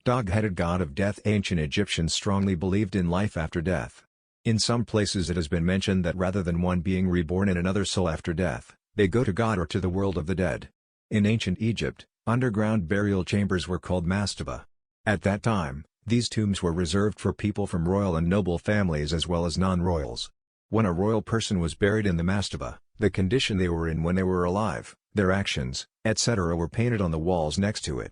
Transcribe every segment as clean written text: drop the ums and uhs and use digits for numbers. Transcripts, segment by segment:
Dog-headed god of death. Ancient Egyptians strongly believed in life after death. In some places it has been mentioned that rather than one being reborn in another soul after death, they go to God or to the world of the dead. In ancient Egypt, underground burial chambers were called mastaba. At that time, these tombs were reserved for people from royal and noble families as well as non-royals. When a royal person was buried in the mastaba, the condition they were in when they were alive, their actions, etc. were painted on the walls next to it.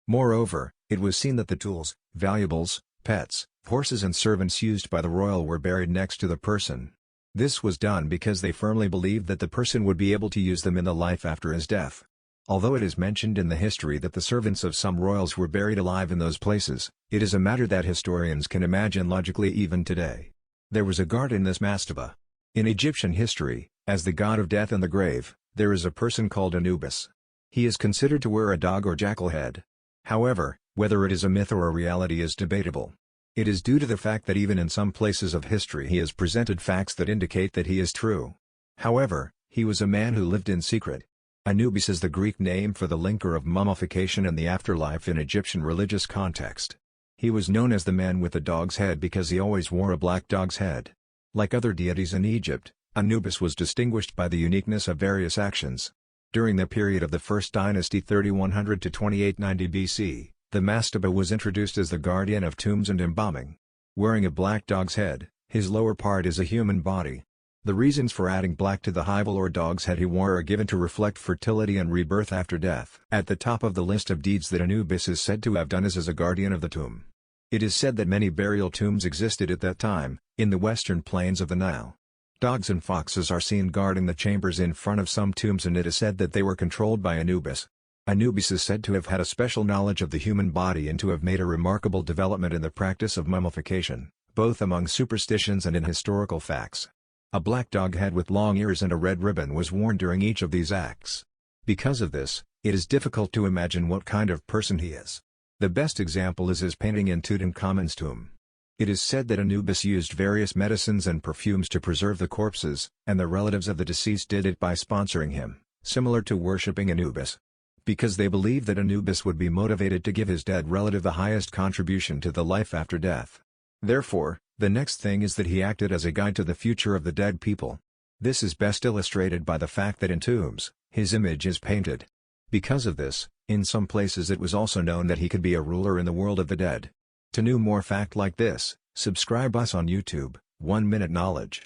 Moreover, it was seen that the tools, valuables, pets, horses and servants used by the royal were buried next to the person. This was done because they firmly believed that the person would be able to use them in the life after his death. Although it is mentioned in the history that the servants of some royals were buried alive in those places, it is a matter that historians can imagine logically even today. There was a guard in this mastaba. In Egyptian history, as the god of death and the grave, there is a person called Anubis. He is considered to wear a dog or jackal head. However, whether it is a myth or a reality is debatable. It is due to the fact that even in some places of history he has presented facts that indicate that he is true. However, he was a man who lived in secret. Anubis is the Greek name for the linker of mummification and the afterlife in Egyptian religious context. He was known as the man with the dog's head because he always wore a black dog's head. Like other deities in Egypt, Anubis was distinguished by the uniqueness of various actions. During the period of the First Dynasty 3100 to 2890 BC, the mastaba was introduced as the guardian of tombs and embalming. Wearing a black dog's head, his lower part is a human body. The reasons for adding black to the hybel or dog's head he wore are given to reflect fertility and rebirth after death. At the top of the list of deeds that Anubis is said to have done is as a guardian of the tomb. It is said that many burial tombs existed at that time, in the western plains of the Nile. Dogs and foxes are seen guarding the chambers in front of some tombs, and it is said that they were controlled by Anubis. Anubis is said to have had a special knowledge of the human body and to have made a remarkable development in the practice of mummification, both among superstitions and in historical facts. A black dog head with long ears and a red ribbon was worn during each of these acts. Because of this, it is difficult to imagine what kind of person he is. The best example is his painting in Tutankhamun's tomb. It is said that Anubis used various medicines and perfumes to preserve the corpses, and the relatives of the deceased did it by sponsoring him, similar to worshipping Anubis. Because they believed that Anubis would be motivated to give his dead relative the highest contribution to the life after death. Therefore, the next thing is that he acted as a guide to the future of the dead people. This is best illustrated by the fact that in tombs, his image is painted. Because of this, in some places it was also known that he could be a ruler in the world of the dead. To know more fact like this, subscribe us on YouTube, 1 Minute Knowledge.